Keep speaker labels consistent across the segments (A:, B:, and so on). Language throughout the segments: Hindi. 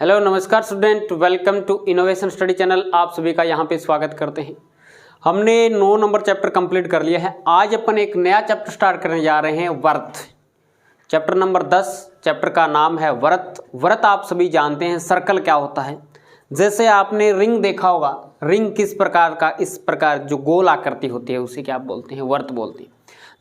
A: हेलो नमस्कार student, welcome to innovation study channel. आप सभी का यहाँ पे स्वागत करते हैं। हमने 9 नंबर चैप्टर कंप्लीट कर लिया है। आज अपन एक नया चैप्टर स्टार्ट करने जा रहे हैं, व्रत। चैप्टर नंबर 10, चैप्टर का नाम है व्रत। व्रत आप सभी जानते हैं सर्कल क्या होता है। जैसे आपने रिंग देखा होगा, रिंग किस प्रकार का, इस प्रकार जो गोल आकृति होती है उसे क्या बोलते हैं, व्रत बोलते हैं।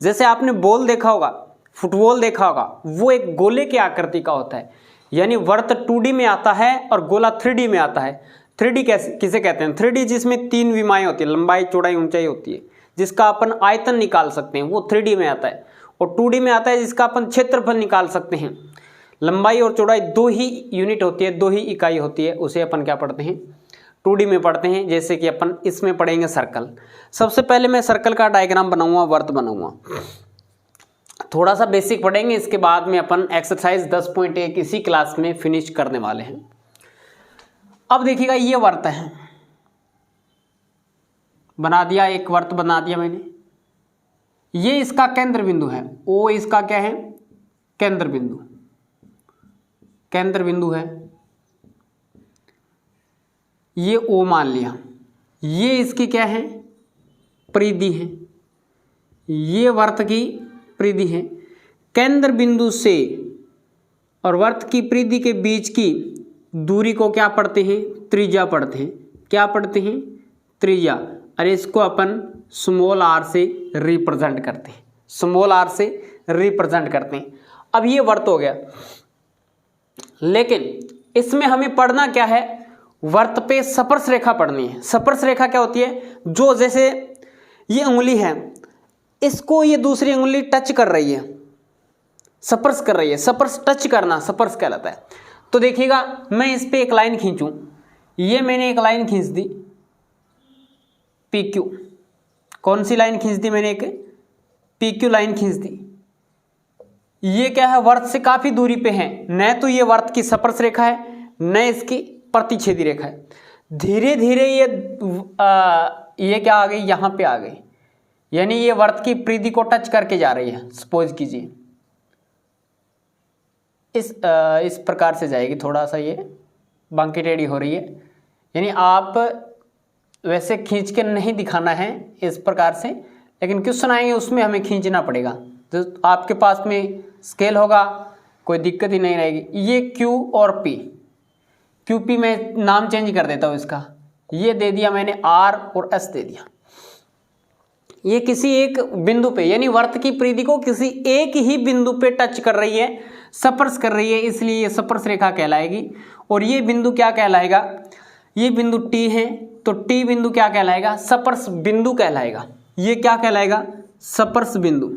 A: जैसे आपने बॉल देखा होगा, फुटबॉल देखा होगा, वो एक गोले की आकृति का होता है। यानी व्रत 2D में आता है और गोला 3D में आता है। 3D किसे कहते हैं? 3D जिसमें 3 विमाएं होती है, लंबाई चौड़ाई ऊंचाई होती है, जिसका अपन आयतन निकाल सकते हैं, वो 3D में आता है। और 2D में आता है जिसका अपन क्षेत्रफल निकाल सकते हैं। लंबाई और चौड़ाई 2 ही यूनिट होती है, 2 ही इकाई होती है, उसे अपन क्या पढ़ते हैं? 2D में पढ़ते हैं। जैसे कि अपन इसमें पढ़ेंगे सर्कल। सबसे पहले मैं सर्कल का डायग्राम बनाऊंगा, व्रत बनाऊंगा। थोड़ा सा बेसिक पढ़ेंगे, इसके बाद में अपन एक्सरसाइज 10.1 इसी क्लास में फिनिश करने वाले हैं। अब देखिएगा, ये व्रत है, बना दिया, एक व्रत बना दिया मैंने। ये इसका केंद्र बिंदु है, ओ इसका क्या है? केंद्र बिंदु, केंद्र बिंदु है। ये ओ मान लिया। ये इसकी क्या है? परिधि है। ये व्रत की परिधि है। केंद्र बिंदु से और वर्त की परिधि के बीच की दूरी को क्या पढ़ते हैं? त्रिज्या पढ़ते हैं। क्या पढ़ते हैं? त्रिज्या। अरे इसको अपन स्मॉल आर से रिप्रेजेंट करते हैं, स्मॉल आर से रिप्रेजेंट करते हैं। अब ये वर्त हो गया, लेकिन इसमें हमें पढ़ना क्या है? वर्त पे स्पर्श रेखा पढ़नी है। स्पर्श रेखा क्या होती है? जो जैसे ये उंगली है, इसको ये दूसरी उंगली टच कर रही है, स्पर्श कर रही है। स्पर्श, टच करना स्पर्श कहलाता है। तो देखिएगा, मैं इस पे एक लाइन खींचूं, ये मैंने एक लाइन खींच दी PQ। कौन सी लाइन खींच दी मैंने? एक PQ लाइन खींच दी। ये क्या है? वर्त से काफी दूरी पे है। न तो ये वर्त की स्पर्श रेखा है, न इसकी प्रतिच्छेदी रेखा है। धीरे धीरे ये क्या आ गई? यहां पे आ गई। यानी ये वर्त की परिधि को टच करके जा रही है। सपोज कीजिए इस प्रकार से जाएगी, थोड़ा सा ये बांकी टेढ़ी हो रही है। यानी आप वैसे खींच के नहीं दिखाना है इस प्रकार से, लेकिन क्वेश्चन आएंगे उसमें हमें खींचना पड़ेगा। तो आपके पास में स्केल होगा, कोई दिक्कत ही नहीं रहेगी। ये Q और P, QP में नाम चेंज कर देता हूँ इसका। ये दे दिया मैंने R और S दे दिया। ये किसी एक बिंदु पे, यानी वर्त की परिधि को किसी एक ही बिंदु पे टच कर रही है, स्पर्श कर रही है, इसलिए ये स्पर्श रेखा कहलाएगी। और ये बिंदु क्या कहलाएगा? ये बिंदु T है, तो T बिंदु क्या कहलाएगा? स्पर्श बिंदु कहलाएगा। ये क्या कहलाएगा? स्पर्श बिंदु,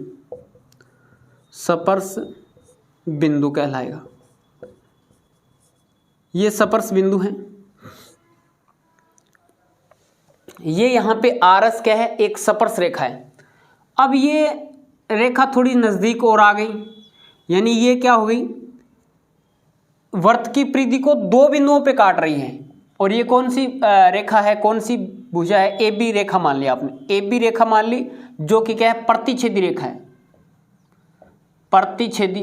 A: स्पर्श बिंदु कहलाएगा। ये स्पर्श बिंदु है। ये यहाँ पे RS क्या है? एक स्पर्श रेखा है। अब ये रेखा थोड़ी नज़दीक और आ गई, यानी ये क्या हो गई? वर्त की परिधि को 2 बिंदुओं पे काट रही है। और ये कौन सी रेखा है? कौन सी भुजा है? AB रेखा मान लिया आपने। AB रेखा मान ली, जो कि क्या है? प्रतिच्छेदी रेखा है। प्रतिच्छेदी,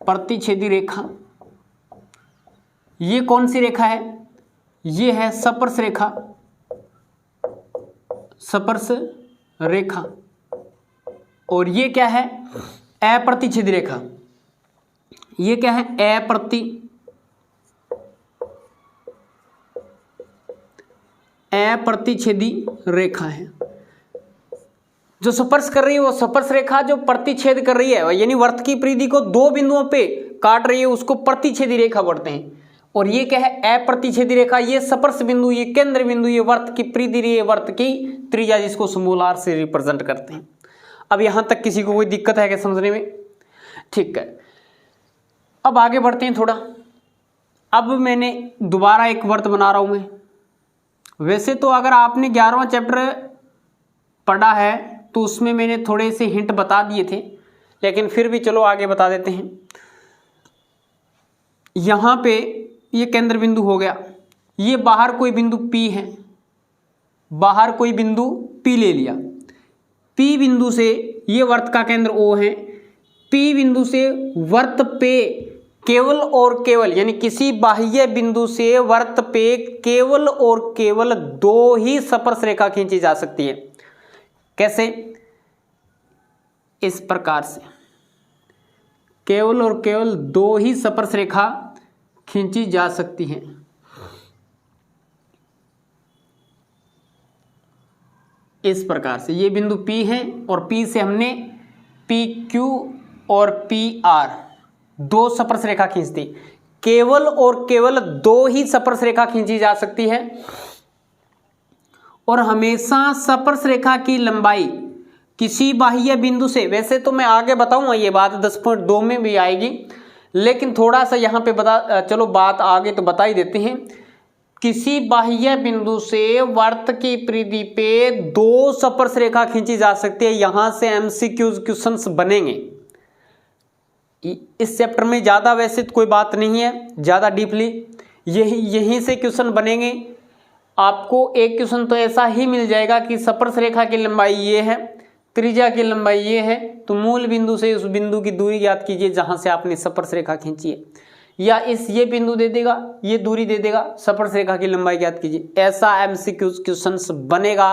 A: प्रतिच्छेदी रेखा। ये कौन सी रेखा है? ये है स्पर्श रेखा, स्पर्श रेखा। और ये क्या है? अप्रतिच्छेदी रेखा। ये क्या है? अप्रतिच्छेदी रेखा है। जो स्पर्श कर रही है वो स्पर्श रेखा, जो प्रतिच्छेद कर रही है, यानी वर्त की परिधि को 2 बिंदुओं पे काट रही है, उसको प्रतिच्छेदी रेखा बोलते हैं। और ये क्या है? अप्रतिच्छेदी रेखा। ये स्पर्श बिंदु, ये केंद्र बिंदु, ये वर्त की परिधि, ये वर्त की त्रिज्या, जिसको स्मॉल r से रिप्रेजेंट करते हैं। अब यहां तक किसी को कोई दिक्कत है क्या समझने में? ठीक है, अब आगे बढ़ते हैं थोड़ा। अब मैंने दोबारा एक वर्त बना रहा हूं मैं। वैसे तो अगर आपने 11वां चैप्टर पढ़ा है तो उसमें मैंने थोड़े से हिंट बता दिए थे, लेकिन फिर भी चलो आगे बता देते हैं। यहां पे ये केंद्र बिंदु हो गया। ये बाहर कोई बिंदु P है, बाहर कोई बिंदु P ले लिया। P बिंदु से ये वर्त का केंद्र O है, P बिंदु से वर्त पे केवल और केवल, यानी किसी बाह्य बिंदु से वर्त पे केवल और केवल 2 ही स्पर्श रेखा खींची जा सकती है। कैसे? इस प्रकार से केवल और केवल 2 ही स्पर्श रेखा खींची जा सकती है। इस प्रकार से ये बिंदु P है और P से हमने PQ और PR 2 स्पर्श रेखा खींचती, केवल और केवल 2 ही स्पर्श रेखा खींची जा सकती है। और हमेशा स्पर्श रेखा की लंबाई किसी बाह्य बिंदु से, वैसे तो मैं आगे बताऊंगा ये बात 10.2 में भी आएगी, लेकिन थोड़ा सा यहाँ पे चलो बात आगे तो बता ही देते हैं। किसी बाह्य बिंदु से वर्त की परिधि पे 2 स्पर्श रेखा खींची जा सकती है। यहां से MCQ क्वेश्चंस बनेंगे इस चैप्टर में, ज़्यादा वैसे तो कोई बात नहीं है ज़्यादा डीपली, यहीं से क्वेश्चन बनेंगे। आपको एक क्वेश्चन तो ऐसा ही मिल जाएगा कि स्पर्श रेखा की लंबाई ये है, त्रिज्या की लंबाई ये है, तो मूल बिंदु से उस बिंदु की दूरी ज्ञात कीजिए जहां से आपने स्पर्श रेखा खींची है। या ये बिंदु दे देगा, ये दूरी दे देगा, स्पर्श रेखा की लंबाई ज्ञात कीजिए। ऐसा MCQ क्वेश्चंस बनेगा,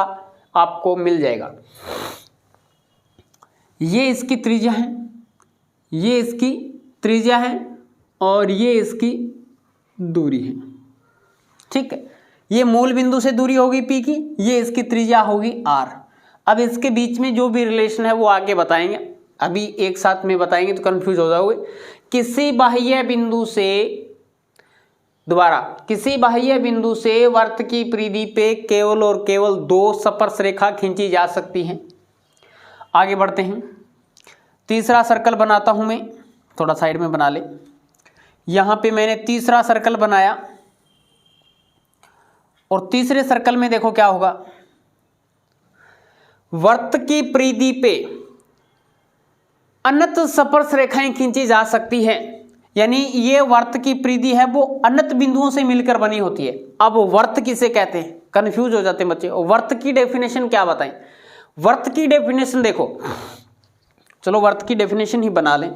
A: आपको मिल जाएगा। ये इसकी त्रिज्या है, ये इसकी त्रिज्या है और ये इसकी दूरी है। ठीक है, ये मूल बिंदु से दूरी होगी P की, ये इसकी त्रिज्या होगी R। अब इसके बीच में जो भी रिलेशन है वो आगे बताएंगे, अभी एक साथ में बताएंगे तो कंफ्यूज हो जाओगे। किसी बाह्य बिंदु से, दोबारा, किसी बाह्य बिंदु से वर्त की परिधि पे केवल और केवल 2 स्पर्श रेखा खींची जा सकती हैं। आगे बढ़ते हैं। तीसरा सर्कल बनाता हूं मैं, थोड़ा साइड में बना ले। यहां पे मैंने तीसरा सर्कल बनाया और तीसरे सर्कल में देखो क्या होगा। वर्त की परिधि पे अनंत स्पर्श रेखाएं खींची जा सकती है, यानी ये वर्त की परिधि है वो अनंत बिंदुओं से मिलकर बनी होती है। अब वर्त किसे कहते हैं, कंफ्यूज हो जाते हैं बच्चे। वर्त की डेफिनेशन क्या बताएं? वर्त की डेफिनेशन देखो, चलो वर्त की डेफिनेशन ही बना लें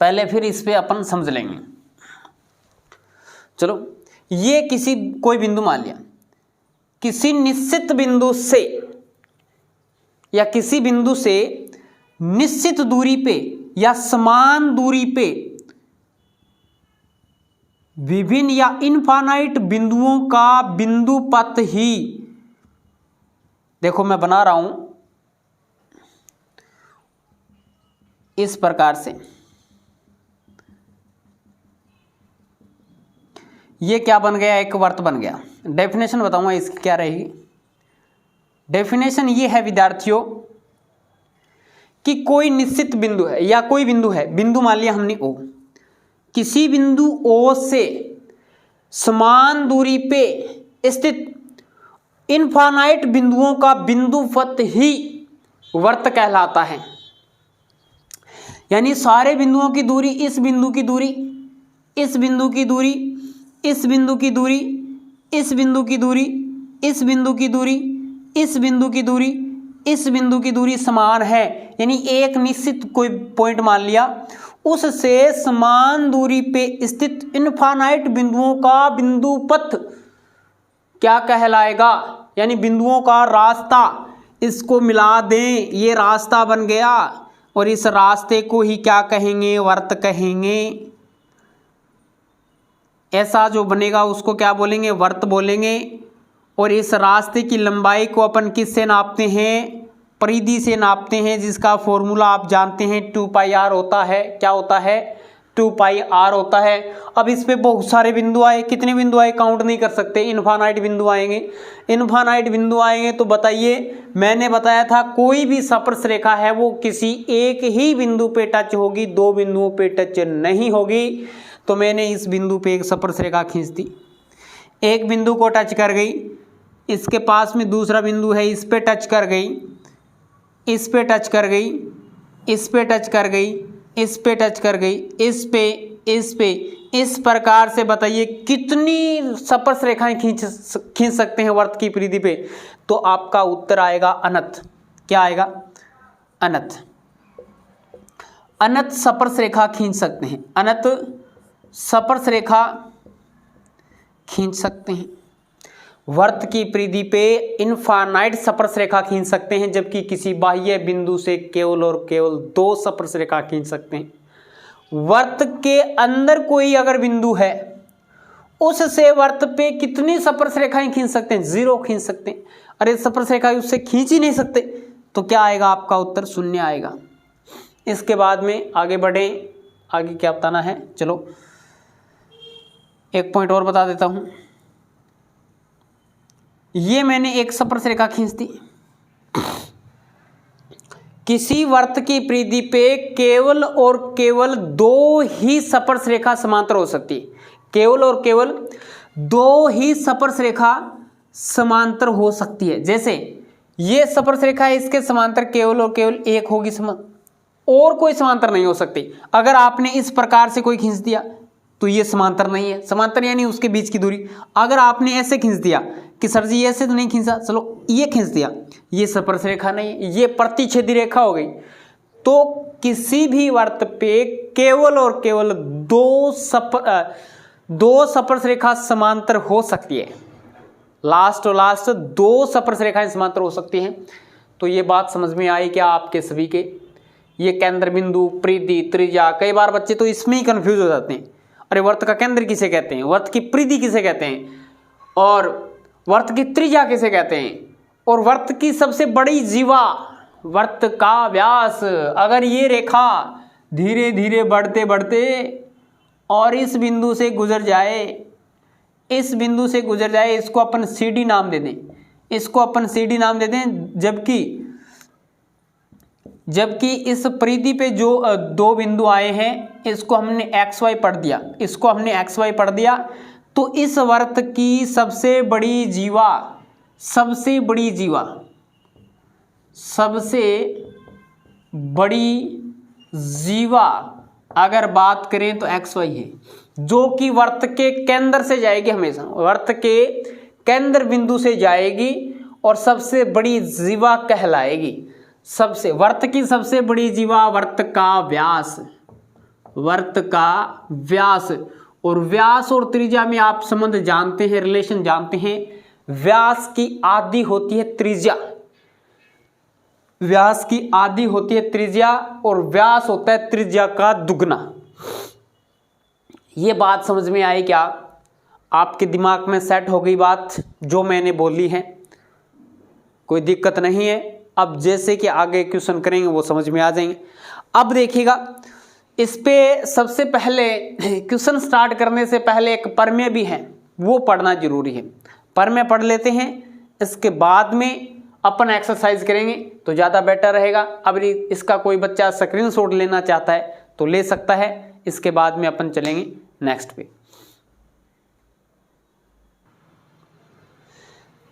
A: पहले, फिर इस पे अपन समझ लेंगे। चलो, ये किसी कोई बिंदु मान लिया, किसी निश्चित बिंदु से या किसी बिंदु से निश्चित दूरी पे या समान दूरी पे विभिन्न या इनफाइनाइट बिंदुओं का बिंदु पथ ही, देखो मैं बना रहा हूं इस प्रकार से। ये क्या बन गया, एक वर्त बन गया। डेफिनेशन बताऊंगा इसकी क्या रहेगी। डेफिनेशन ये है विद्यार्थियों कि कोई निश्चित बिंदु है या कोई बिंदु है, बिंदु मान लिया हमने O, किसी बिंदु O से समान दूरी पे स्थित इनफाइनाइट बिंदुओं का बिंदु पथ ही वर्त कहलाता है। यानी सारे बिंदुओं की दूरी, इस बिंदु की दूरी, इस बिंदु की दूरी, इस बिंदु की दूरी, इस बिंदु की दूरी, इस बिंदु की दूरी, इस बिंदु की दूरी, इस बिंदु की दूरी समान है। यानी एक निश्चित कोई पॉइंट मान लिया, उससे समान दूरी पे स्थित इनफाइनाइट बिंदुओं का बिंदु पथ क्या कहलाएगा, यानी बिंदुओं का रास्ता। इसको मिला दें, ये रास्ता बन गया और इस रास्ते को ही क्या कहेंगे, वर्त कहेंगे। ऐसा जो बनेगा उसको क्या बोलेंगे, वर्त बोलेंगे। और इस रास्ते की लंबाई को अपन किससे नापते हैं, परिधि से नापते हैं, जिसका फॉर्मूला आप जानते हैं 2πr होता है। क्या होता है, 2πr होता है। अब इस पे बहुत सारे बिंदु आए, कितने बिंदु आए काउंट नहीं कर सकते, इनफाइनाइट बिंदु आएंगे। इनफाइनाइट बिंदु आएंगे तो बताइए, मैंने बताया था कोई भी स्पर्श रेखा है वो किसी एक ही बिंदु पे टच होगी, 2 बिंदुओं पे टच नहीं होगी। तो मैंने इस बिंदु पे एक स्पर्श रेखा खींच दी, एक बिंदु को टच कर गई, इसके पास में दूसरा बिंदु है, इस पे टच कर गई, इस पे टच कर गई, इस पे टच कर गई, इस पे टच कर गई, इस पे, इस पे, इस प्रकार से बताइए कितनी स्पर्श रेखाएं खींच सकते हैं वर्त की परिधि पे। तो आपका उत्तर आएगा अनंत। क्या आएगा, अनंत। अनंत स्पर्श रेखा खींच सकते हैं, अनंत स्पर्श रेखा खींच सकते हैं। वृत्त की परिधि पे इनफाइनाइट स्पर्श रेखा खींच सकते हैं, जबकि किसी बाह्य बिंदु से केवल और केवल 2 स्पर्श रेखा खींच सकते हैं। वृत्त के अंदर कोई अगर बिंदु है उससे वृत्त पे कितनी स्पर्श रेखाएं खींच सकते हैं? 0 खींच सकते हैं। अरे स्पर्श रेखा उससे खींच ही नहीं सकते, तो क्या आएगा? आपका उत्तर 0 आएगा। इसके बाद में आगे बढ़े, आगे क्या बताना है? चलो एक पॉइंट और बता देता हूं। ये मैंने एक स्पर्श रेखा खींच दी। किसी वृत्त की परिधि पे केवल और केवल 2 ही स्पर्श रेखा समांतर हो सकती है। केवल और केवल 2 ही स्पर्श रेखा समांतर हो सकती है। जैसे ये स्पर्श रेखा है, इसके समांतर केवल और केवल एक होगी, और कोई समांतर नहीं हो सकती। अगर आपने इस प्रकार से कोई खींच दिया तो ये समांतर नहीं है। समांतर यानी उसके बीच की दूरी। अगर आपने ऐसे खींच दिया कि सर जी ऐसे तो नहीं खींचा, चलो ये खींच दिया, ये स्पर्श रेखा नहीं है, ये प्रतिच्छेदी रेखा हो गई। तो किसी भी वृत्त पे केवल और केवल 2 स्पर्श रेखा समांतर हो सकती है। लास्ट और लास्ट 2 स्पर्श रेखाएं समांतर हो सकती हैं। तो ये बात समझ में आई क्या आपके सभी के? ये केंद्र बिंदु, परिधि, त्रिज्या, कई बार बच्चे तो इसमें ही कंफ्यूज हो जाते हैं। अरे वृत्त का केंद्र किसे कहते हैं, वृत्त की परिधि किसे कहते हैं, और वृत्त की त्रिज्या किसे कहते हैं, और वृत्त की सबसे बड़ी जीवा, वृत्त का व्यास। अगर ये रेखा धीरे धीरे बढ़ते बढ़ते और इस बिंदु से गुजर जाए, इस बिंदु से गुजर जाए, इसको अपन CD नाम दे दें, इसको अपन CD नाम दे दें, जबकि इस परिधि पे जो 2 बिंदु आए हैं इसको हमने XY पढ़ दिया, इसको हमने XY पढ़ दिया, तो इस वृत्त की सबसे बड़ी जीवा, सबसे बड़ी जीवा, सबसे बड़ी जीवा अगर बात करें तो XY है, जो कि वृत्त के केंद्र से जाएगी, हमेशा वृत्त के केंद्र बिंदु से जाएगी और सबसे बड़ी जीवा कहलाएगी। सबसे वृत्त की सबसे बड़ी जीवा वृत्त का व्यास, वृत्त का व्यास। और व्यास और त्रिज्या में आप संबंध जानते हैं, रिलेशन जानते हैं। व्यास की आधी होती है त्रिज्या, व्यास की आधी होती है त्रिज्या, और व्यास होता है त्रिज्या का दुगना। ये बात समझ में आई क्या? आपके दिमाग में सेट हो गई बात जो मैंने बोली है? कोई दिक्कत नहीं है। अब जैसे कि आगे क्वेश्चन करेंगे वो समझ में आ जाएंगे। अब देखिएगा, इस पे सबसे पहले क्वेश्चन स्टार्ट करने से पहले एक प्रमेय भी है, वो पढ़ना जरूरी है। प्रमेय पढ़ लेते हैं, इसके बाद में अपन एक्सरसाइज करेंगे तो ज़्यादा बेटर रहेगा। अब इसका कोई बच्चा स्क्रीनशॉट लेना चाहता है तो ले सकता है, इसके बाद में अपन चलेंगे नेक्स्ट पे।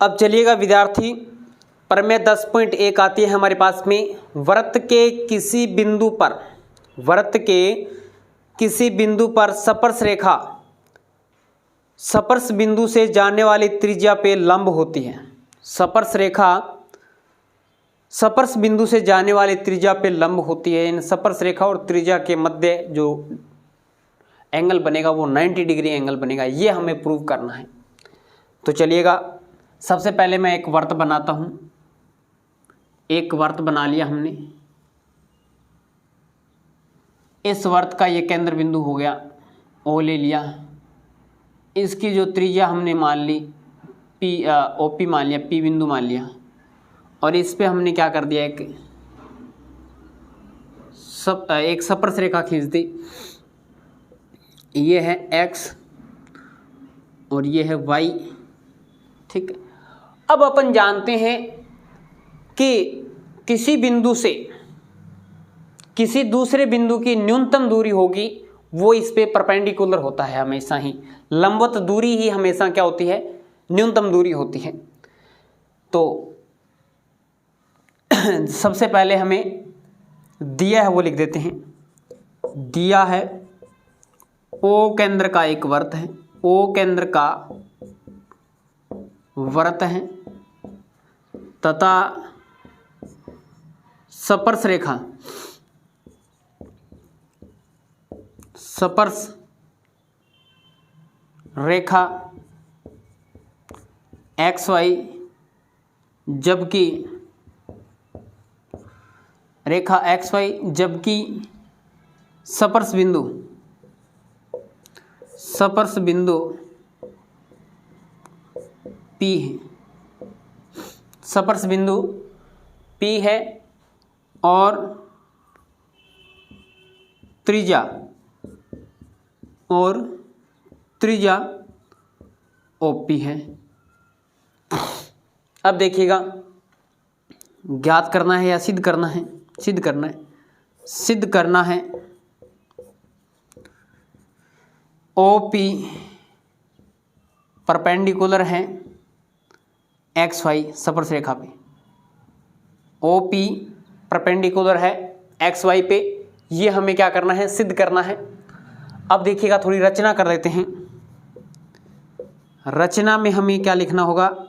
A: अब चलिएगा विद्यार्थी, प्रमेय 10.1 आती है हमारे पास में। वृत्त के किसी बिंदु पर, वृत्त के किसी बिंदु पर स्पर्श रेखा स्पर्श बिंदु से जाने वाली त्रिज्या पे लंब होती है। स्पर्श रेखा स्पर्श बिंदु से जाने वाली त्रिज्या पे लंब होती है। इन स्पर्श रेखा और त्रिज्या के मध्य जो एंगल बनेगा वो 90 डिग्री एंगल बनेगा। ये हमें प्रूव करना है। तो चलिएगा, सबसे पहले मैं एक वृत्त बनाता हूं। एक वृत्त बना लिया हमने। इस वृत्त का ये केंद्र बिंदु हो गया, O ले लिया। इसकी जो त्रिज्या हमने मान ली OP मान लिया, P बिंदु मान लिया, और इस पे हमने क्या कर दिया, एक स्पर्श रेखा खींच दी। ये है X और ये है Y, ठीक है। अब अपन जानते हैं कि किसी बिंदु से किसी दूसरे बिंदु की न्यूनतम दूरी होगी वो इस पे परपेंडिकुलर होता है हमेशा ही। लंबवत दूरी ही हमेशा क्या होती है, न्यूनतम दूरी होती है। तो सबसे पहले हमें दिया है वो लिख देते हैं। दिया है O केंद्र का एक वृत्त है, O केंद्र का वृत्त है तथा स्पर्श रेखा स्पर्श रेखा XY जबकि रेखा XY जबकि स्पर्श बिंदु P है, स्पर्श बिंदु P है और त्रिज्या OP है। अब देखिएगा ज्ञात करना है या सिद्ध करना है? सिद्ध करना है OP परपेंडिकुलर है XY स्पर्श रेखा पे, OP परपेंडिकुलर है XY पे, ये हमें क्या करना है? सिद्ध करना है। अब देखिएगा थोड़ी रचना कर देते हैं। रचना में हमें क्या लिखना होगा?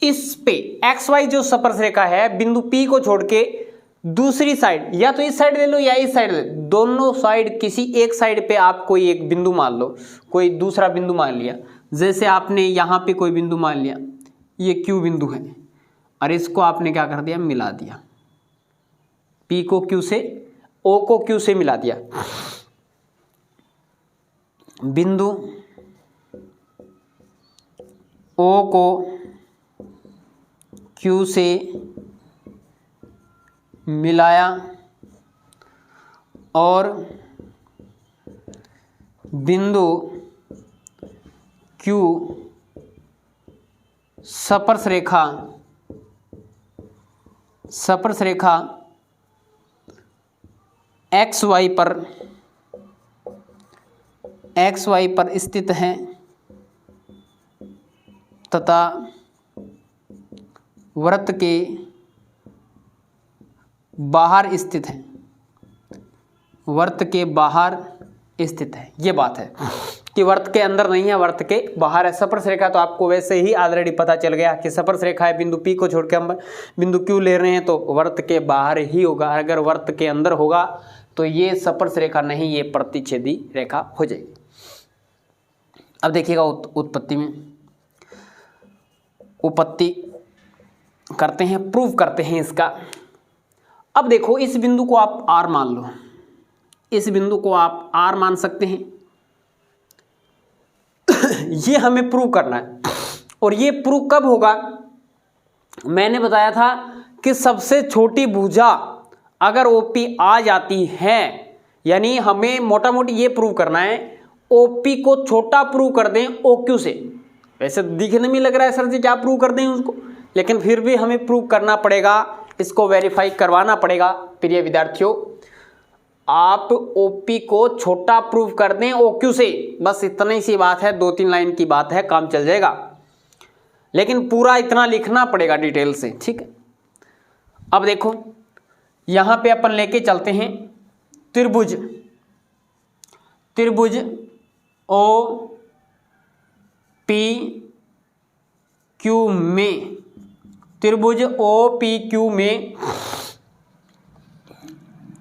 A: इस पे XY जो स्पर्श रेखा है बिंदु P को छोड़ के दूसरी साइड, या तो इस साइड ले लो या इस साइड ले लो, दोनों साइड किसी एक साइड पे आप कोई एक बिंदु मान लो, कोई दूसरा बिंदु मान लिया। जैसे आपने यहाँ पे कोई बिंदु मान लिया, ये Q बिंदु है और इसको आपने क्या कर दिया? मिला दिया। P को Q से, O को Q से मिला दिया। बिंदु O को Q से मिलाया और बिंदु Q स्पर्श रेखा XY पर स्थित है तथा वृत्त के बाहर स्थित है, ये बात है कि वृत्त के अंदर नहीं है, वृत्त के बाहर है। स्पर्श रेखा तो आपको वैसे ही ऑलरेडी पता चल गया कि स्पर्श रेखा है, बिंदु P को छोड़ के हम बिंदु Q ले रहे हैं तो वृत्त के बाहर ही होगा। अगर वृत्त के अंदर होगा तो ये स्पर्श रेखा नहीं, ये प्रतिच्छेदी रेखा हो जाएगी। अब देखिएगा उत्पत्ति करते हैं, प्रूव करते हैं इसका। अब देखो इस बिंदु को आप R मान लो, इस बिंदु को आप R मान सकते हैं। ये हमें प्रूव करना है और ये प्रूव कब होगा? मैंने बताया था कि सबसे छोटी भुजा अगर OP आ जाती है, यानी हमें मोटा मोटी ये प्रूव करना है OP को छोटा प्रूव कर दें OQ से। वैसे दिखने में लग रहा है सर जी क्या प्रूव कर दें उसको, लेकिन फिर भी हमें प्रूव करना पड़ेगा, इसको वेरीफाई करवाना पड़ेगा। प्रिय विद्यार्थियों, आप OP को छोटा प्रूव कर दें OQ से, बस इतनी सी बात है, 2-3 लाइन की बात है, काम चल जाएगा। लेकिन पूरा इतना लिखना पड़ेगा डिटेल से, ठीक है। अब देखो यहाँ पे अपन लेके चलते हैं त्रिभुज OPQ में, त्रिभुज OPQ में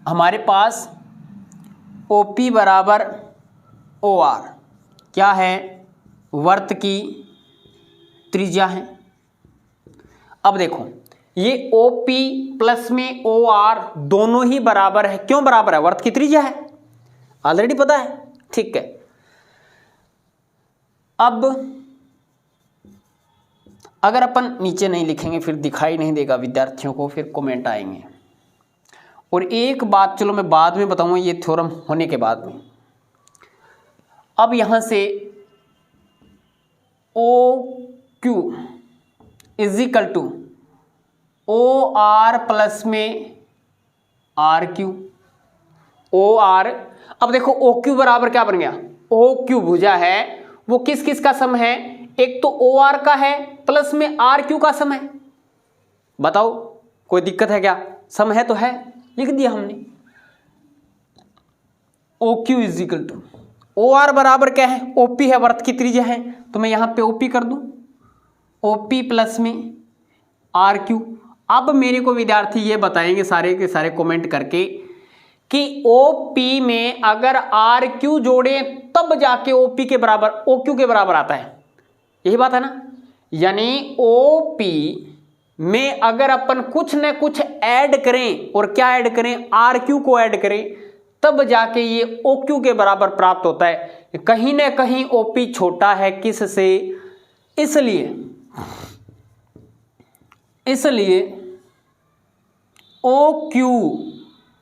A: हमारे पास OP बराबर OR क्या है? वृत्त की त्रिज्या है। अब देखो ये OP प्लस में OR दोनों ही बराबर है। क्यों बराबर है? वृत्त की त्रिज्या है, ऑलरेडी पता है, ठीक है। अब अगर अपन नीचे नहीं लिखेंगे फिर दिखाई नहीं देगा विद्यार्थियों को, फिर कमेंट आएंगे। और एक बात चलो मैं बाद में बताऊंगा, ये थ्योरम होने के बाद में। अब यहां से OQ is equal to OR plus में RQ, OR। अब देखो OQ बराबर क्या बन गया? OQ भुजा है वो किस किस का सम है? एक तो OR का है प्लस में RQ का सम है। बताओ कोई दिक्कत है क्या? सम है तो है, लिख दिया हमने। OQ is equal to OR बराबर क्या है? OP है, वृत्त की त्रिज्या है, तो मैं यहां पे OP कर दूं, OP प्लस में RQ। अब मेरे को विद्यार्थी ये बताएंगे सारे के सारे कमेंट करके कि OP में अगर RQ जोड़े तब जाके OP के बराबर OQ के बराबर आता है, यही बात है ना। यानी OP में अगर अपन कुछ न कुछ ऐड करें, और क्या ऐड करें, RQ को ऐड करें, तब जाके ये OQ के बराबर प्राप्त होता है। कहीं ना कहीं OP छोटा है किससे, इसलिए OQ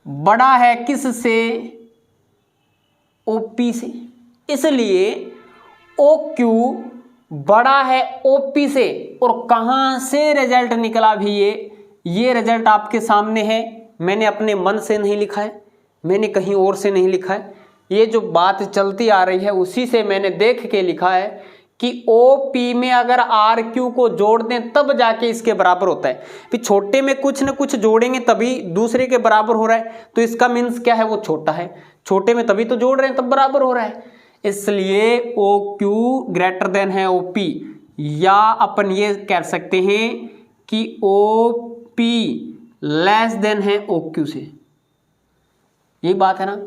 A: बड़ा है किससे, OP से। इसलिए OQ बड़ा है OP से। और कहां से रिजल्ट निकला भी ये रिजल्ट आपके सामने है। मैंने अपने मन से नहीं लिखा है, मैंने कहीं और से नहीं लिखा है, ये जो बात चलती आ रही है उसी से मैंने देख के लिखा है कि OP में अगर RQ को जोड़ दें तब जाके इसके बराबर होता है। फिर छोटे में कुछ न कुछ जोड़ेंगे तभी दूसरे के बराबर हो रहा है, तो इसका मीन्स क्या है, वो छोटा है। छोटे में तभी तो जोड़ रहे हैं तब बराबर हो रहा है। इसलिए OQ ग्रेटर देन है OP, या अपन ये कह सकते हैं कि OP लेस देन है OQ से। यही बात है ना,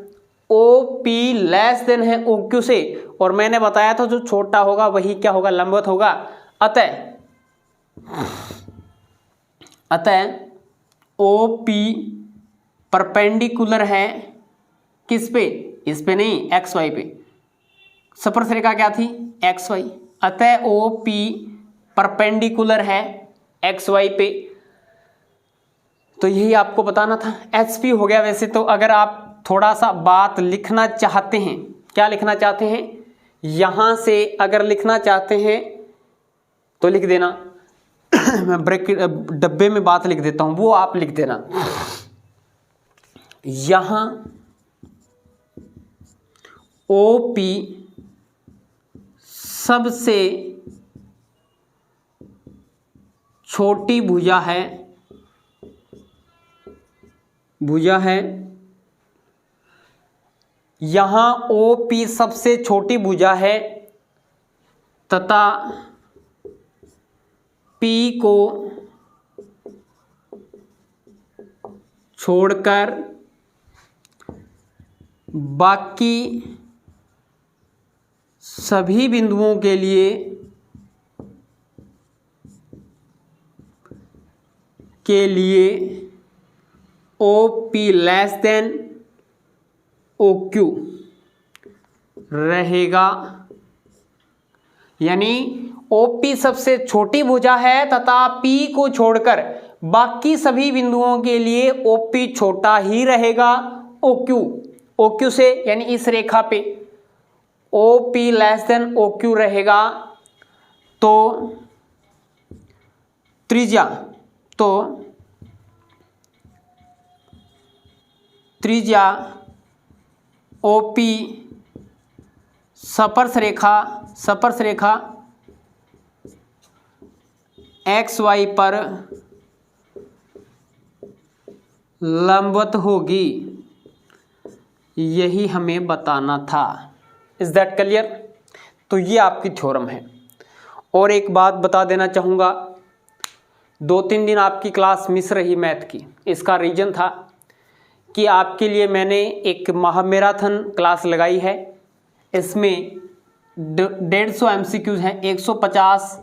A: OP लेस देन है OQ से। और मैंने बताया था जो छोटा होगा वही क्या होगा, लंबवत होगा। अतः OP परपेंडिकुलर है किस पे, इस पे नहीं, XY पे। स्पर्श रेखा क्या थी, XY। अतः OP परपेंडिकुलर है XY पे। तो यही आपको बताना था। HP हो गया। वैसे तो अगर आप थोड़ा सा बात लिखना चाहते हैं, क्या लिखना चाहते हैं, यहां से अगर लिखना चाहते हैं तो लिख देना। मैं ब्रेक डब्बे में बात लिख देता हूं, वो आप लिख देना। यहां OP सबसे छोटी भुजा है, यहां OP सबसे छोटी भुजा है तथा P को छोड़कर बाकी सभी बिंदुओं के लिए OP लेस देन OQ रहेगा। यानी OP सबसे छोटी भुजा है तथा P को छोड़कर बाकी सभी बिंदुओं के लिए OP छोटा ही रहेगा OQ से। यानी इस रेखा पे OP लेस देन OQ रहेगा। तो त्रिज्या OP स्पर्श रेखा XY पर लंबवत होगी, यही हमें बताना था। Is that clear? तो ये आपकी थ्योरम है। और एक बात बता देना चाहूँगा, 2-3 दिन आपकी क्लास मिस रही मैथ की। इसका रीज़न था कि आपके लिए मैंने एक महामैराथन क्लास लगाई है। इसमें 150 MCQs हैं, 150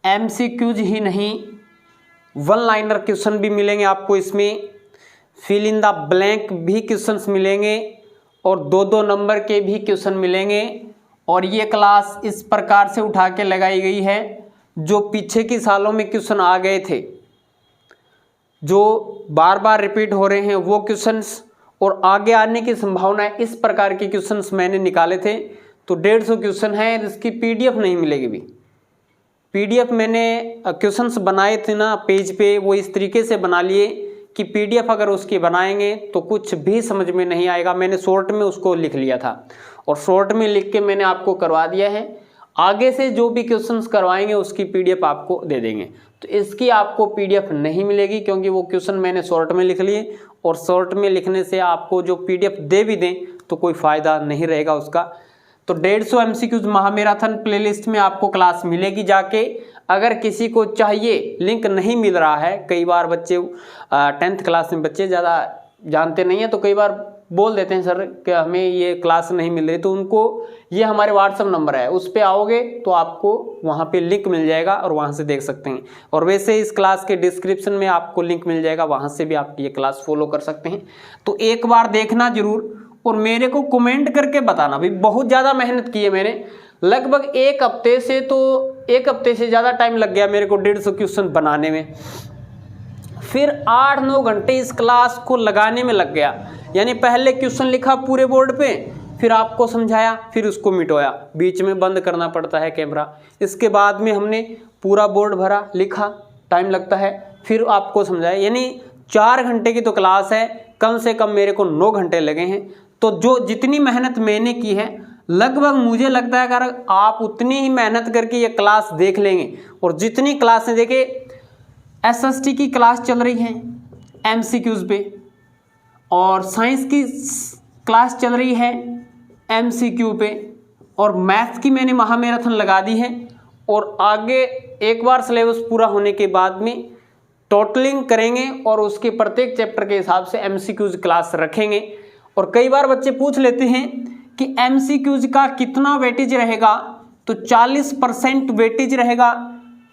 A: MCQs ही नहीं, 1 लाइनर क्वेश्चन भी मिलेंगे आपको इसमें, फिल इन द ब्लैंक भी क्वेश्चंस मिलेंगे और 2-2 नंबर के भी क्वेश्चन मिलेंगे। और ये क्लास इस प्रकार से उठा के लगाई गई है, जो पीछे के सालों में क्वेश्चन आ गए थे, जो बार बार रिपीट हो रहे हैं वो क्वेश्चंस और आगे आने की संभावना है, इस प्रकार के क्वेश्चंस मैंने निकाले थे। तो 150 क्वेश्चन है, इसकी PDF नहीं मिलेगी भी। PDF मैंने क्वेश्चंस बनाए थे ना पेज पे, वो इस तरीके से बना लिए कि PDF अगर उसकी बनाएंगे तो कुछ भी समझ में नहीं आएगा। मैंने शॉर्ट में उसको लिख लिया था और शॉर्ट में लिख के मैंने आपको करवा दिया है। आगे से जो भी क्वेश्चंस करवाएंगे उसकी PDF आपको दे देंगे। तो इसकी आपको PDF नहीं मिलेगी, क्योंकि वो क्वेश्चन मैंने शॉर्ट में लिख लिए, और शॉर्ट में लिखने से आपको जो PDF दे भी दें तो कोई फ़ायदा नहीं रहेगा उसका। तो 150 MCQs महामैराथन प्लेलिस्ट में आपको क्लास मिलेगी जाके। अगर किसी को चाहिए, लिंक नहीं मिल रहा है, कई बार बच्चे 10th क्लास में बच्चे ज़्यादा जानते नहीं हैं, तो कई बार बोल देते हैं सर कि हमें ये क्लास नहीं मिल रही, तो उनको ये हमारे व्हाट्सएप नंबर है, उस पर आओगे तो आपको वहाँ पे लिंक मिल जाएगा और वहाँ से देख सकते हैं। और वैसे इस क्लास के डिस्क्रिप्शन में आपको लिंक मिल जाएगा, वहाँ से भी आप ये क्लास फॉलो कर सकते हैं। तो एक बार देखना जरूर और मेरे को कमेंट करके बताना। भाई बहुत ज़्यादा मेहनत की है मैंने, लगभग एक हफ्ते से ज़्यादा टाइम लग गया मेरे को 150 क्वेश्चन बनाने में, फिर 8-9 घंटे इस क्लास को लगाने में लग गया। यानी पहले क्वेश्चन लिखा पूरे बोर्ड पे, फिर आपको समझाया, फिर उसको मिटाया, बीच में बंद करना पड़ता है कैमरा। इसके बाद में हमने पूरा बोर्ड भरा, लिखा, टाइम लगता है, फिर आपको समझाया। यानी 4 घंटे की तो क्लास है, कम से कम मेरे को 9 घंटे लगे हैं। तो जो जितनी मेहनत मैंने की है, लगभग मुझे लगता है अगर आप उतनी ही मेहनत करके ये क्लास देख लेंगे, और जितनी क्लासें देखे, एसएसटी की क्लास चल रही है एमसीक्यूज पे, और साइंस की क्लास चल रही है एमसीक्यू पे, और मैथ्स की मैंने महामैराथन लगा दी है। और आगे एक बार सिलेबस पूरा होने के बाद में टोटलिंग करेंगे और उसके प्रत्येक चैप्टर के हिसाब से एमसीक्यूज क्लास रखेंगे। और कई बार बच्चे पूछ लेते हैं कि एमसीक्यूज का कितना वेटेज रहेगा, तो 40% वेटेज रहेगा।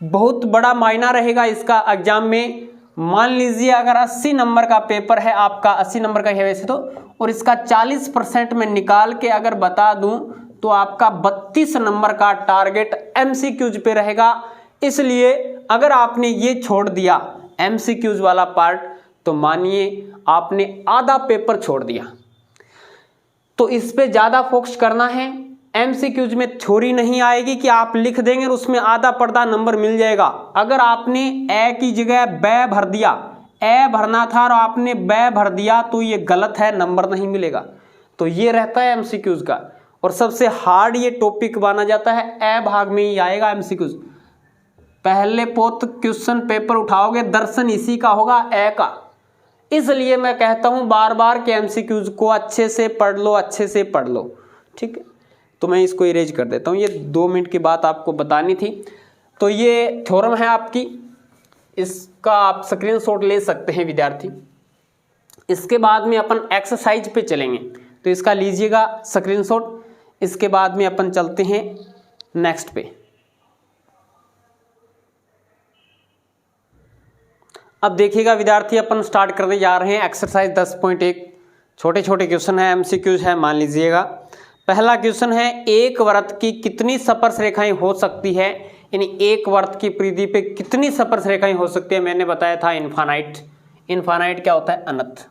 A: बहुत बड़ा मायना रहेगा इसका एग्जाम में। मान लीजिए अगर 80 नंबर का पेपर है आपका, 80 नंबर का है वैसे तो, और इसका 40% में निकाल के अगर बता दूं तो आपका 32 नंबर का टारगेट एमसीक्यूज पे रहेगा। इसलिए अगर आपने ये छोड़ दिया एमसीक्यूज वाला पार्ट, तो मानिए आपने आधा पेपर छोड़ दिया। तो इस पे ज़्यादा फोकस करना है। एमसीक्यूज में थ्योरी नहीं आएगी कि आप लिख देंगे और उसमें आधा पर्दा नंबर मिल जाएगा। अगर आपने ए की जगह ब भर दिया, ए भरना था और आपने ब भर दिया, तो ये गलत है, नंबर नहीं मिलेगा। तो ये रहता है एमसीक्यूज का। और सबसे हार्ड ये टॉपिक माना जाता है, ए भाग में ही आएगा एमसीक्यूज। पहले पोत क्वेश्चन पेपर उठाओगे, दर्शन इसी का होगा, ए का। इसलिए मैं कहता हूं बार बार कि एमसीक्यूज को अच्छे से पढ़ लो, अच्छे से पढ़ लो, ठीक है। तो मैं इसको इरेज कर देता हूं, ये 2 मिनट की बात आपको बतानी थी। तो ये थ्योरम है आपकी, इसका आप स्क्रीनशॉट ले सकते हैं विद्यार्थी। इसके बाद में अपन एक्सरसाइज पे चलेंगे, तो इसका लीजिएगा स्क्रीनशॉट। इसके बाद में अपन चलते हैं नेक्स्ट पे। अब देखिएगा विद्यार्थी, अपन स्टार्ट करने जा रहे हैं एक्सरसाइज 10.1। छोटे छोटे क्वेश्चन है, एमसीक्यूज है, मान लीजिएगा। पहला क्वेश्चन है, एक वृत्त की कितनी स्पर्श रेखाएं हो सकती है। यानी एक वृत्त की परिधि पे कितनी स्पर्श रेखाएं हो सकती है। मैंने बताया था इनफाइनाइट। इनफाइनाइट क्या होता है? अनंत।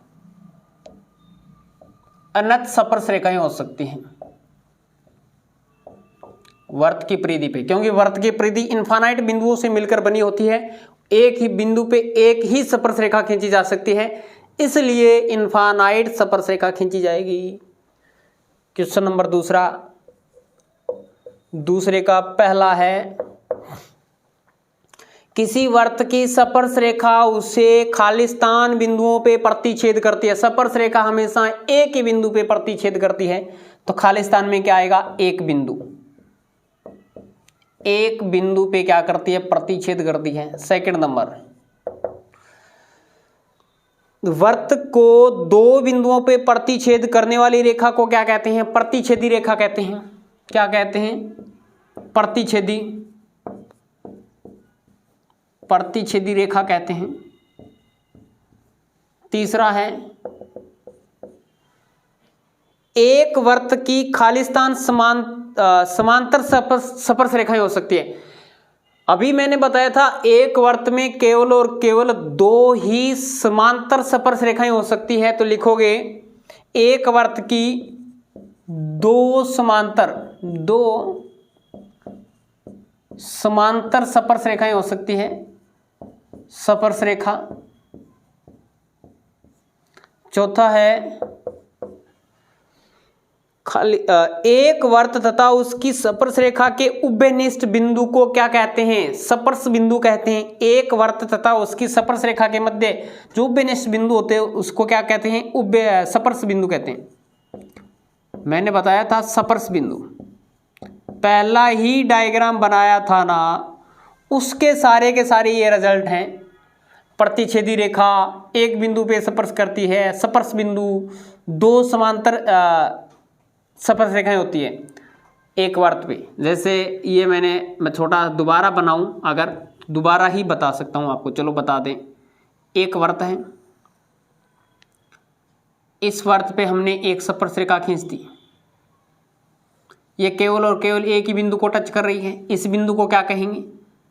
A: अनंत स्पर्श रेखाएं हो सकती हैं वृत्त की परिधि पे, क्योंकि वृत्त की परिधि इनफाइनाइट बिंदुओं से मिलकर बनी होती है। एक ही बिंदु पे एक ही स्पर्श रेखा खींची जा सकती है, इसलिए इनफाइनाइट स्पर्श रेखा खींची जाएगी। क्वेश्चन नंबर दूसरे का पहला है, किसी वृत्त की स्पर्श रेखा उसे खालिस्तान बिंदुओं पे प्रतिच्छेद करती है। स्पर्श रेखा हमेशा एक ही बिंदु पे प्रतिच्छेद करती है, तो खालिस्तान में क्या आएगा? एक बिंदु। एक बिंदु पे क्या करती है? प्रतिच्छेद करती है। सेकंड नंबर, वृत्त को 2 बिंदुओं पे प्रतिच्छेद करने वाली रेखा को क्या कहते हैं? प्रतिच्छेदी रेखा कहते हैं। क्या कहते हैं? प्रतिच्छेदी रेखा कहते हैं। तीसरा है, एक वृत्त की खालिस्तान समांतर स्पर्श रेखाएं हो सकती है। अभी मैंने बताया था एक वृत्त में केवल और केवल 2 ही समांतर स्पर्श रेखाएं हो सकती है। तो लिखोगे एक वृत्त की 2 समांतर स्पर्श रेखाएं हो सकती है। स्पर्श रेखा। चौथा है, एक वृत्त तथा उसकी स्पर्श रेखा के उभयनिष्ठ बिंदु को क्या कहते हैं? स्पर्श बिंदु कहते हैं। एक वृत्त तथा उसकी स्पर्श रेखा के मध्य जो उभयनिष्ठ बिंदु होते हैं उसको क्या कहते हैं? स्पर्श बिंदु कहते हैं। मैंने बताया था स्पर्श बिंदु, पहला ही डायग्राम बनाया था ना, उसके सारे के सारे ये रिजल्ट हैं। प्रतिच्छेदी रेखा एक बिंदु पे स्पर्श करती है, स्पर्श बिंदु, दो समांतर स्पर्श रेखाएं होती है एक वर्त पे। जैसे ये मैं छोटा दोबारा बनाऊं, अगर दोबारा ही बता सकता हूं आपको, चलो बता दें। एक वर्त है, इस वर्त पे हमने एक स्पर्श रेखा खींच दी, ये केवल और केवल एक ही बिंदु को टच कर रही है। इस बिंदु को क्या कहेंगे?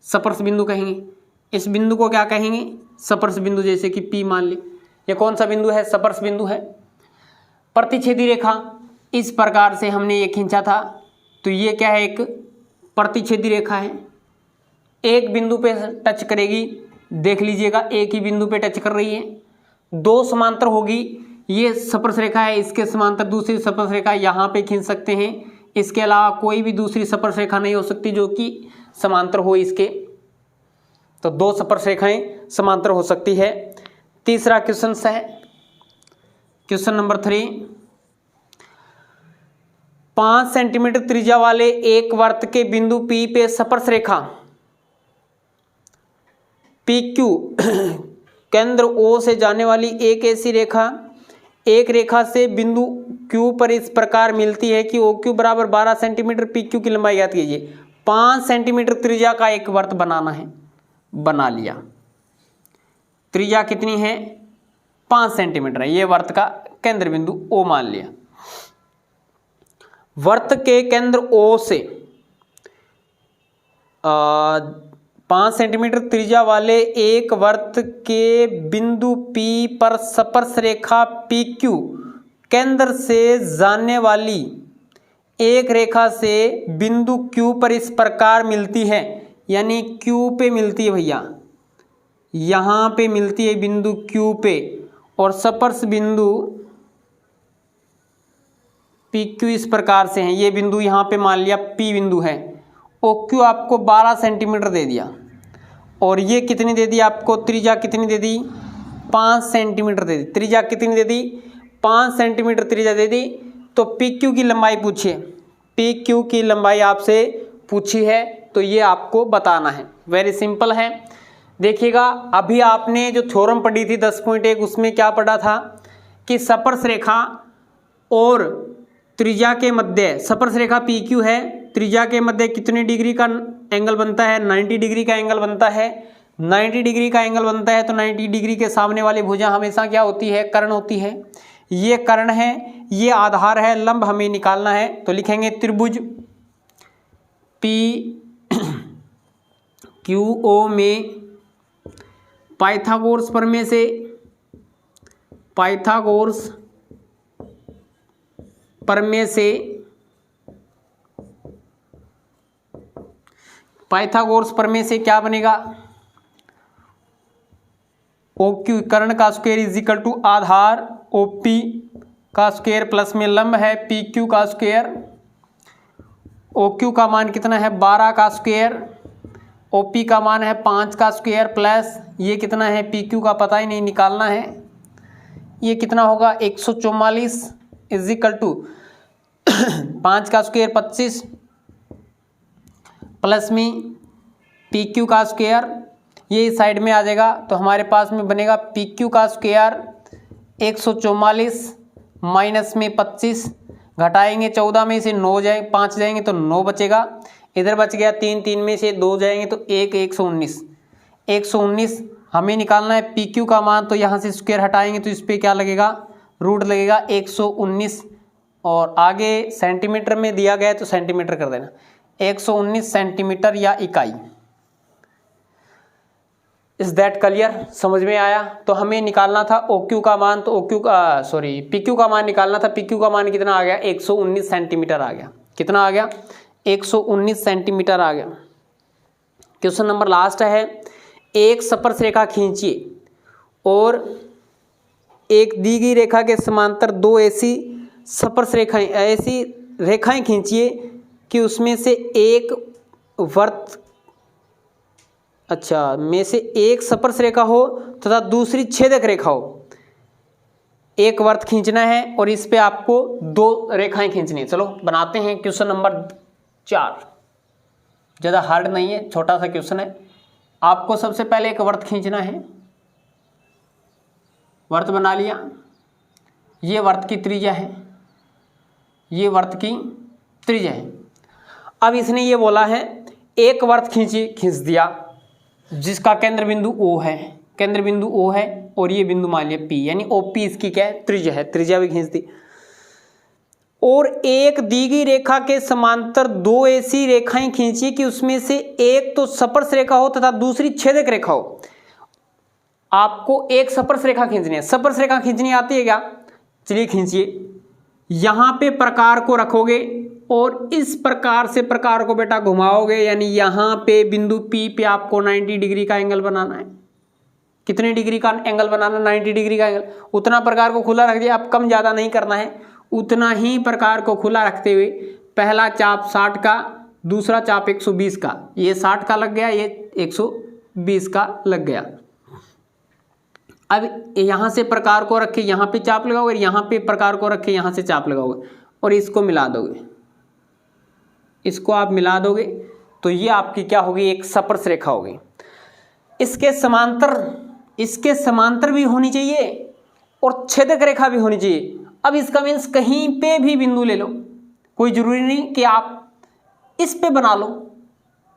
A: स्पर्श बिंदु कहेंगे। इस बिंदु को क्या कहेंगे? स्पर्श बिंदु। जैसे कि P मान ले, ये कौन सा बिंदु है? स्पर्श बिंदु है। प्रतिच्छेदी रेखा इस प्रकार से हमने ये खींचा था, तो ये क्या है? एक प्रतिच्छेदी रेखा है, एक बिंदु पे टच करेगी। देख लीजिएगा, एक ही बिंदु पे टच कर रही है। दो समांतर होगी, ये स्पर्श रेखा है, इसके समांतर दूसरी स्पर्श रेखा यहाँ पे खींच सकते हैं। इसके अलावा कोई भी दूसरी स्पर्श रेखा नहीं हो सकती जो कि समांतर हो इसके। तो दो स्पर्श रेखाएं समांतर हो सकती है। तीसरा क्वेश्चन है, क्वेश्चन नंबर 3। 5 सेंटीमीटर त्रिज्या वाले एक वर्त के बिंदु P पे स्पर्श रेखा PQ केंद्र O से जाने वाली एक ऐसी रेखा एक रेखा से बिंदु Q पर इस प्रकार मिलती है कि OQ बराबर 12 सेंटीमीटर, PQ की लंबाई ज्ञात कीजिए। 5 सेंटीमीटर त्रिज्या का एक वर्त बनाना है, बना लिया। त्रिज्या कितनी है? 5 सेंटीमीटर है। ये वर्त का केंद्र बिंदु O मान लिया। वर्त के केंद्र O से 5 सेंटीमीटर त्रिज्या वाले एक वर्त के बिंदु P पर स्पर्श रेखा PQ केंद्र से जाने वाली एक रेखा से बिंदु Q पर इस प्रकार मिलती है, यानी Q पे मिलती है भैया, यहाँ पे मिलती है बिंदु Q पे, और स्पर्श बिंदु PQ इस प्रकार से है। ये बिंदु यहाँ पे मान लिया P बिंदु है। OQ आपको 12 सेंटीमीटर दे दिया, और ये कितनी दे दी आपको? त्रिज्या कितनी दे दी? 5 सेंटीमीटर दे दी। त्रिज्या कितनी दे दी? 5 सेंटीमीटर त्रिज्या दे दी। तो PQ की लंबाई पूछिए, PQ की लंबाई आपसे पूछी है, तो ये आपको बताना है। वेरी सिंपल है। देखिएगा, अभी आपने जो थ्योरम पढ़ी थी 10.1, उसमें क्या पढ़ा था कि स्पर्श रेखा और त्रिज्या के मध्य, स्पर्श रेखा PQ है, त्रिज्या के मध्य कितने डिग्री का एंगल बनता है? 90 डिग्री का एंगल बनता है। 90 डिग्री का एंगल बनता है तो 90 डिग्री के सामने वाली भुजा हमेशा क्या होती है? कर्ण होती है। ये कर्ण है, ये आधार है, लंब हमें निकालना है। तो लिखेंगे त्रिभुज PQO में पाइथागोरस प्रमेय से पाइथागोरस प्रमेय से क्या बनेगा? OQ कर्ण का स्क्वायर इज इक्वल टू आधार OP का स्क्वायर प्लस में लंब है PQ का स्क्वायर। OQ का मान कितना है? 12 का स्क्वायर। OP का मान है 5 का स्क्वायर, प्लस ये कितना है? PQ का पता ही नहीं, निकालना है। ये कितना होगा? 144 इज इक्वल टू 5 का स्क्वायर 25 प्लस में PQ का स्क्वायर, ये इस साइड में आ जाएगा, तो हमारे पास में बनेगा PQ का स्क्वायर 144 माइनस में 25, घटाएंगे 14 में से 9 जाए 5 जाएंगे तो 9 बचेगा, इधर बच गया 3 में से 2 जाएंगे तो 119 हमें निकालना है PQ का मान। तो यहाँ से स्क्वायर हटाएंगे तो इस पर क्या लगेगा? रूट लगेगा 119, और आगे सेंटीमीटर में दिया गया है तो सेंटीमीटर कर देना। 119 सेंटीमीटर या इकाई। Is that clear? समझ में आया? तो हमें निकालना था OQ का मान, तो PQ का मान निकालना था। PQ का मान कितना आ गया? 119 सेंटीमीटर आ गया। कितना आ गया? 119 सेंटीमीटर आ गया। क्वेश्चन नंबर लास्ट है, एक स्पर्श रेखा खींचिए और एक दी गई रेखा के समांतर दो ऐसी स्पर्श रेखाएं, ऐसी रेखाएं खींचिए कि उसमें से एक में से एक स्पर्श रेखा हो तथा दूसरी छेदक रेखा हो। एक वर्त खींचना है और इस पे आपको दो रेखाएं खींचनी है। चलो बनाते हैं क्वेश्चन नंबर 4। ज़्यादा हार्ड नहीं है, छोटा सा क्वेश्चन है। आपको सबसे पहले एक वर्त खींचना है। वर्त बना लिया, ये वर्त की त्रिज्या है, ये वर्त की त्रिज्या है। अब इसने ये बोला है एक वर्त खींच दिया जिसका केंद्र बिंदु O है, केंद्र बिंदु O है और ये बिंदु मान लिया P, यानी OP इसकी क्या है, त्रिज्या है, त्रिज्या भी खींच दी। और एक दी गई रेखा के समांतर दो ऐसी रेखाएं खींची कि उसमें से एक तो स्पर्श रेखा हो तथा दूसरी छेदक रेखा हो। आपको एक स्पर्श रेखा खींचनी है, स्पर्श रेखा खींचनी आती है क्या? चलिए खींचिए। यहां पे प्रकार को रखोगे और इस प्रकार से प्रकार को बेटा घुमाओगे, यानी यहां पे बिंदु P पे आपको 90 डिग्री का एंगल बनाना है। कितने डिग्री का एंगल बनाना? 90 डिग्री का एंगल। उतना प्रकार को खुला रख दिया, अब कम ज्यादा नहीं करना है, उतना ही प्रकार को खुला रखते हुए पहला चाप 60 का, दूसरा चाप 120 का, ये 60 का लग गया, ये 120 का लग गया। अब यहां से प्रकार को रखे यहां पे चाप लगाओगे, यहां पे प्रकार को रखे यहां से चाप लगाओगे और इसको मिला दोगे, इसको आप मिला दोगे तो ये आपकी क्या होगी, एक स्पर्श रेखा होगी। इसके समांतर भी होनी चाहिए और छेदक रेखा भी होनी चाहिए। अब इसका मीन्स कहीं पे भी बिंदु ले लो, कोई जरूरी नहीं कि आप इस पे बना लो।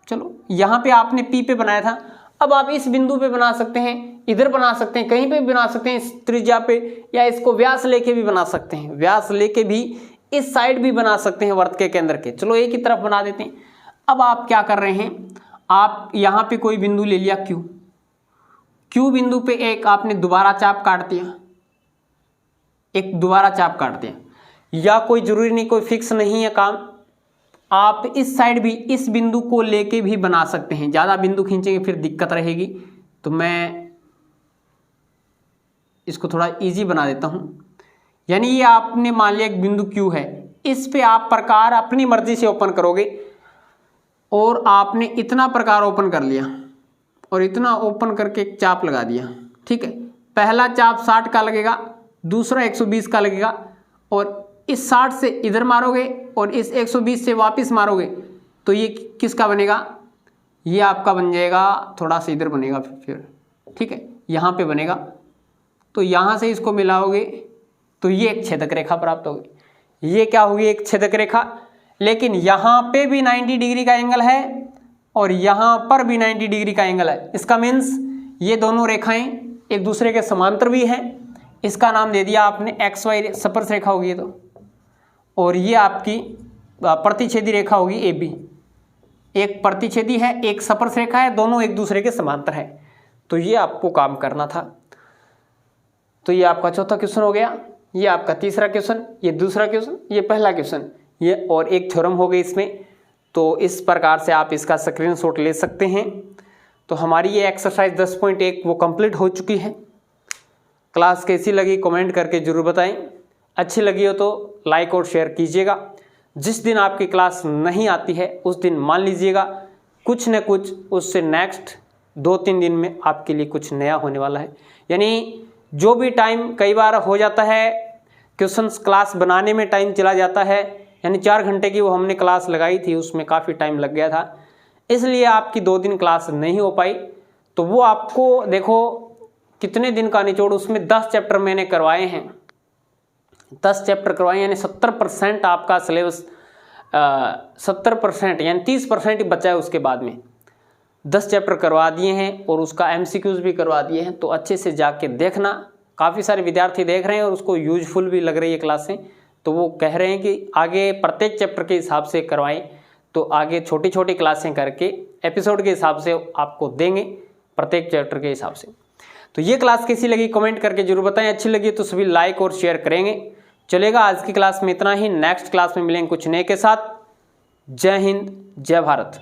A: चलो यहां पे आपने P पे बनाया था, अब आप इस बिंदु पे बना सकते हैं, इधर बना सकते हैं, कहीं पे भी बना सकते हैं, इस त्रिज्या पे, या इसको व्यास लेके भी बना सकते हैं, व्यास लेके भी इस साइड भी बना सकते हैं वर्त के केंद्र के। चलो एक ही तरफ बना देते हैं। अब आप क्या कर रहे हैं, आप यहां पे कोई बिंदु ले लिया Q बिंदु पे एक आपने दोबारा चाप काट दिया, एक दोबारा चाप काट दिया, या कोई जरूरी नहीं, कोई फिक्स नहीं है काम, आप इस साइड भी इस बिंदु को लेके भी बना सकते हैं। ज़्यादा बिंदु खींचेंगे फिर दिक्कत रहेगी, तो मैं इसको थोड़ा इजी बना देता हूं। यानी ये आपने मान लिया एक बिंदु Q है, इस पे आप प्रकार अपनी मर्जी से ओपन करोगे और आपने इतना प्रकार ओपन कर लिया और इतना ओपन करके एक चाप लगा दिया, ठीक है। पहला चाप 60 का लगेगा, दूसरा 120 का लगेगा और इस 60 से इधर मारोगे और इस 120 से वापस मारोगे तो ये किसका बनेगा, ये आपका बन जाएगा, थोड़ा सा इधर बनेगा फिर, ठीक है, यहाँ पे बनेगा। तो यहाँ से इसको मिलाओगे तो ये एक छेदक रेखा प्राप्त होगी। ये क्या होगी, एक छेदक रेखा, लेकिन यहाँ पे भी 90 डिग्री का एंगल है और यहाँ पर भी 90 डिग्री का एंगल है। इसका मीन्स ये दोनों रेखाएं एक दूसरे के समांतर भी हैं। इसका नाम दे दिया आपने XY स्पर्श रेखा होगी तो, और ये आपकी प्रतिच्छेदी रेखा होगी AB। एक प्रतिच्छेदी है, एक स्पर्श रेखा है, दोनों एक दूसरे के समांतर है। तो ये आपको काम करना था। तो ये आपका चौथा क्वेश्चन हो गया, ये आपका तीसरा क्वेश्चन, ये दूसरा क्वेश्चन, ये पहला क्वेश्चन, ये और एक थ्योरम हो गई इसमें। तो इस प्रकार से आप इसका स्क्रीनशॉट ले सकते हैं। तो हमारी ये एक्सरसाइज 10.1 वो कंप्लीट हो चुकी है। क्लास कैसी लगी कमेंट करके ज़रूर बताएं। अच्छी लगी हो तो लाइक और शेयर कीजिएगा। जिस दिन आपकी क्लास नहीं आती है उस दिन मान लीजिएगा कुछ न कुछ उससे नेक्स्ट 2-3 दिन में आपके लिए कुछ नया होने वाला है। यानी जो भी टाइम कई बार हो जाता है, क्वेश्चंस क्लास बनाने में टाइम चला जाता है, यानी 4 घंटे की वो हमने क्लास लगाई थी, उसमें काफ़ी टाइम लग गया था, इसलिए आपकी 2 दिन क्लास नहीं हो पाई। तो वो आपको देखो कितने दिन का निचोड़, उसमें 10 चैप्टर मैंने करवाए हैं, 10 चैप्टर करवाए, यानी 70% आपका सिलेबस 70% यानी 30% ही बचा है। उसके बाद में 10 चैप्टर करवा दिए हैं और उसका MCQs भी करवा दिए हैं। तो अच्छे से जाके देखना, काफ़ी सारे विद्यार्थी देख रहे हैं और उसको यूजफुल भी लग रही है क्लासें। तो वो कह रहे हैं कि आगे प्रत्येक चैप्टर के हिसाब से करवाएं, तो आगे छोटी छोटी क्लासें करके एपिसोड के हिसाब से आपको देंगे, प्रत्येक चैप्टर के हिसाब से। तो ये क्लास कैसी लगी कमेंट करके जरूर बताएं। अच्छी लगी तो सभी लाइक और शेयर करेंगे। चलेगा, आज की क्लास में इतना ही। नेक्स्ट क्लास में मिलेंगे कुछ नए के साथ। जय हिंद, जय भारत।